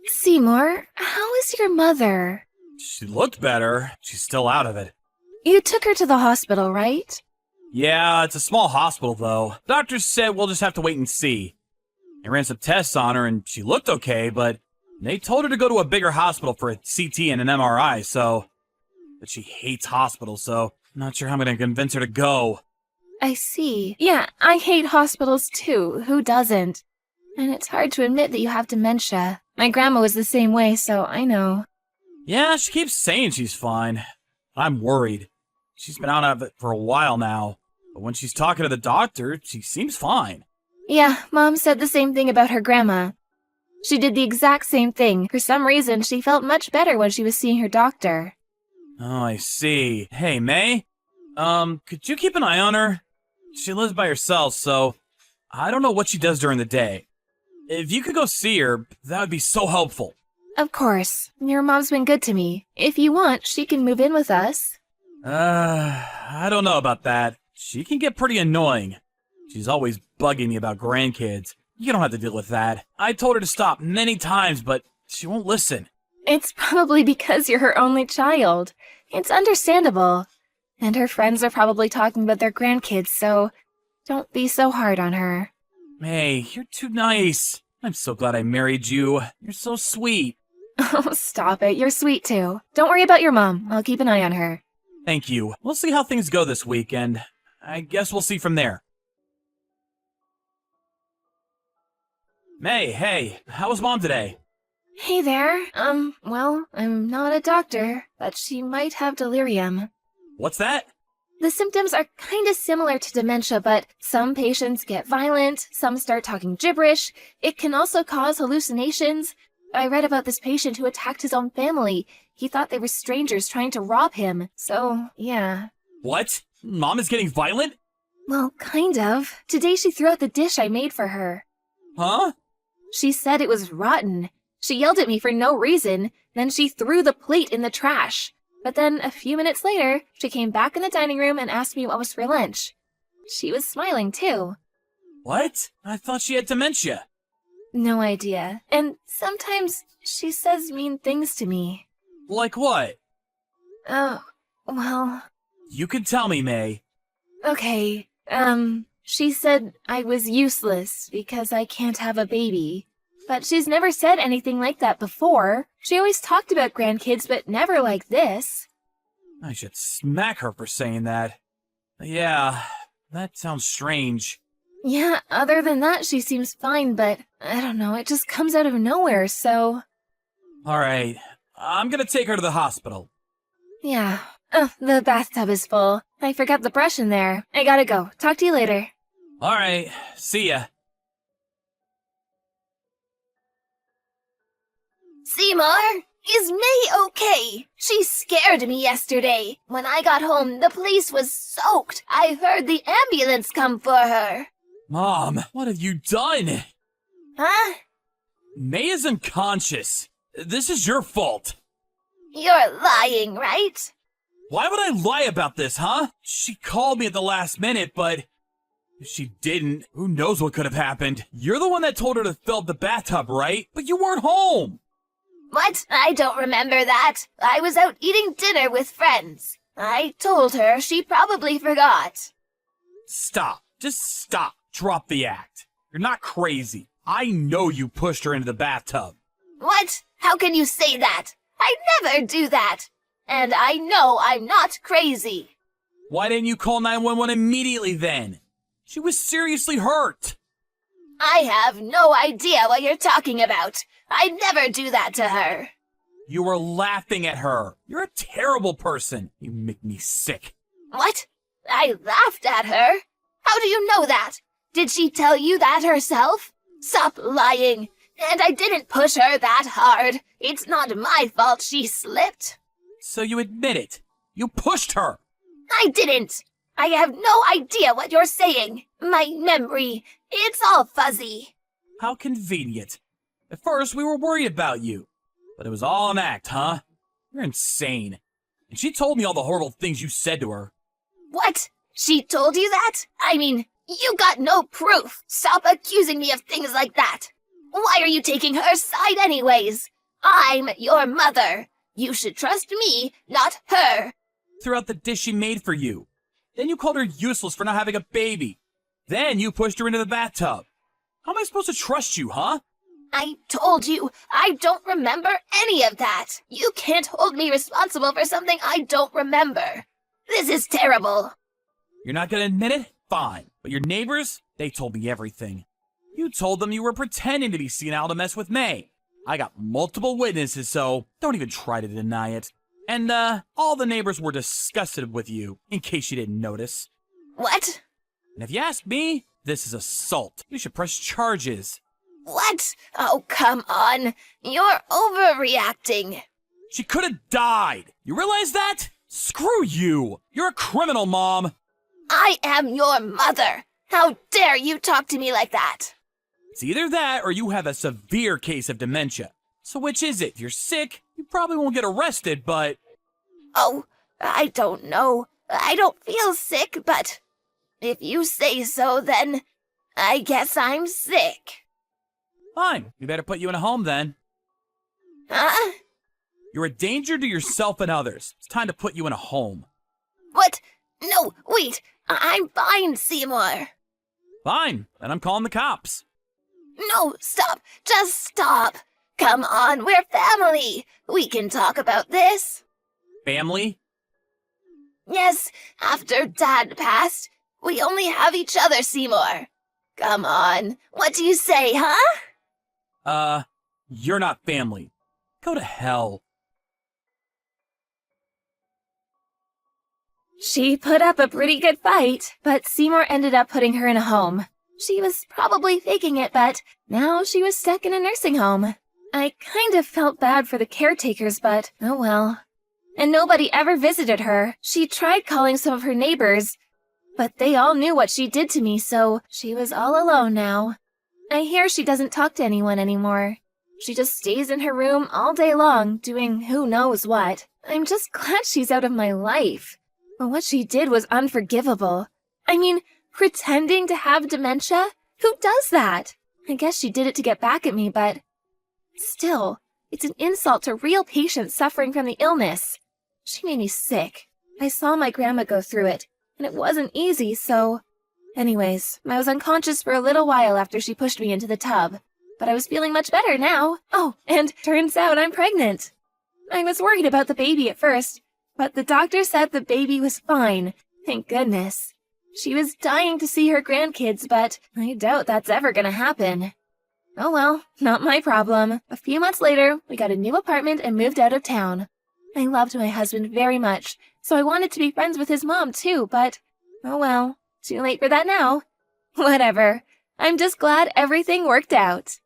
Seymour, how is your mother? She looked better. She's still out of it. You took her to the hospital, right? Yeah, it's a small hospital, though. Doctors said we'll just have to wait and see. They ran some tests on her, and she looked okay, but they told her to go to a bigger hospital for a CT and an MRI, so... But she hates hospitals, so I'm not sure how I'm going to convince her to go. I see. Yeah, I hate hospitals too. Who doesn't? And it's hard to admit that you have dementia. My grandma was the same way, so I know. Yeah, she keeps saying she's fine. I'm worried. She's been out of it for a while now, but when she's talking to the doctor, she seems fine. Yeah, Mom said the same thing about her grandma. She did the exact same thing. For some reason, she felt much better when she was seeing her doctor. Oh, I see. Hey, May? Could you keep an eye on her? She lives by herself, so I don't know what she does during the day. If you could go see her, that would be so helpful. Of course. Your mom's been good to me. If you want, she can move in with us. I don't know about that. She can get pretty annoying. She's always bugging me about grandkids. You don't have to deal with that. I told her to stop many times, but she won't listen. It's probably because you're her only child. It's understandable. And her friends are probably talking about their grandkids, so don't be so hard on her. Hey, you're too nice. I'm so glad I married you. You're so sweet. Oh, stop it. You're sweet too. Don't worry about your mom. I'll keep an eye on her. Thank you. We'll see how things go this weekend. I guess we'll see from there. May, hey, how was Mom today? Hey there. Well, I'm not a doctor, but she might have delirium. What's that? The symptoms are kinda similar to dementia, but some patients get violent, some start talking gibberish. It can also cause hallucinations. I read about this patient who attacked his own family. He thought they were strangers trying to rob him, so, yeah. What? Mom is getting violent? Well, kind of. Today she threw out the dish I made for her. Huh? She said it was rotten. She yelled at me for no reason, then she threw the plate in the trash. But then, a few minutes later, she came back in the dining room and asked me what was for lunch. She was smiling, too. What? I thought she had dementia. No idea. And sometimes she says mean things to me. Like what? Oh, well... You can tell me, May. Okay, she said I was useless because I can't have a baby. But she's never said anything like that before. She always talked about grandkids, but never like this. I should smack her for saying that. Yeah, that sounds strange. Yeah, other than that, she seems fine, but I don't know, it just comes out of nowhere, so... Alright, I'm gonna take her to the hospital. Yeah. Oh, the bathtub is full. I forgot the brush in there. I gotta go. Talk to you later. Alright, see ya. Seymour, is May okay? She scared me yesterday. When I got home, the place was soaked. I heard the ambulance come for her. Mom, what have you done? Huh? May is unconscious. This is your fault. You're lying, right? Why would I lie about this, huh? She called me at the last minute, but if she didn't, who knows what could have happened. You're the one that told her to fill up the bathtub, right? But you weren't home. What? I don't remember that. I was out eating dinner with friends. I told her. She probably forgot. Stop. Just stop. Drop the act. You're not crazy. I know you pushed her into the bathtub. What? How can you say that? I never do that. And I know I'm not crazy. Why didn't you call 911 immediately then? She was seriously hurt. I have no idea what you're talking about. I'd never do that to her. You were laughing at her. You're a terrible person. You make me sick. What? I laughed at her? How do you know that? Did she tell you that herself? Stop lying. And I didn't push her that hard. It's not my fault she slipped. So you admit it. You pushed her. I didn't. I have no idea what you're saying. My memory, it's all fuzzy. How convenient. At first, we were worried about you. But it was all an act, huh? You're insane. And she told me all the horrible things you said to her. What? She told you that? I mean, you got no proof. Stop accusing me of things like that. Why are you taking her side anyways? I'm your mother. You should trust me, not her. Threw out the dish she made for you. Then you called her useless for not having a baby. Then you pushed her into the bathtub. How am I supposed to trust you, huh? I told you, I don't remember any of that. You can't hold me responsible for something I don't remember. This is terrible. You're not gonna admit it? Fine. But your neighbors, they told me everything. You told them you were pretending to be senile to mess with May. I got multiple witnesses, so don't even try to deny it. And, all the neighbors were disgusted with you, in case you didn't notice. What? And if you ask me, this is assault. You should press charges. What? Oh, come on. You're overreacting. She could have died. You realize that? Screw you. You're a criminal, Mom. I am your mother. How dare you talk to me like that? It's either that or you have a severe case of dementia. So which is it? If you're sick, you probably won't get arrested, but... Oh, I don't know. I don't feel sick, but if you say so, then I guess I'm sick. Fine. We better put you in a home then. Huh? You're a danger to yourself and others. It's time to put you in a home. What? No, wait. I'm fine, Seymour. Fine. Then I'm calling the cops. No, stop. Just stop. Come on, we're family. We can talk about this. Family? Yes, after Dad passed, we only have each other, Seymour. Come on. What do you say, huh? You're not family. Go to hell. She put up a pretty good fight, but Seymour ended up putting her in a home. She was probably faking it, but now she was stuck in a nursing home. I kind of felt bad for the caretakers, but oh well. And nobody ever visited her. She tried calling some of her neighbors, but they all knew what she did to me, so she was all alone now. I hear she doesn't talk to anyone anymore. She just stays in her room all day long, doing who knows what. I'm just glad she's out of my life. But what she did was unforgivable. I mean, pretending to have dementia? Who does that? I guess she did it to get back at me, but still, it's an insult to real patients suffering from the illness. She made me sick. I saw my grandma go through it, and it wasn't easy, so... Anyways, I was unconscious for a little while after she pushed me into the tub, but I was feeling much better now. Oh, and turns out I'm pregnant. I was worried about the baby at first, but the doctor said the baby was fine. Thank goodness. She was dying to see her grandkids, but I doubt that's ever gonna happen. Oh well, not my problem. A few months later, we got a new apartment and moved out of town. I loved my husband very much, so I wanted to be friends with his mom too, but oh well, too late for that now. Whatever. I'm just glad everything worked out.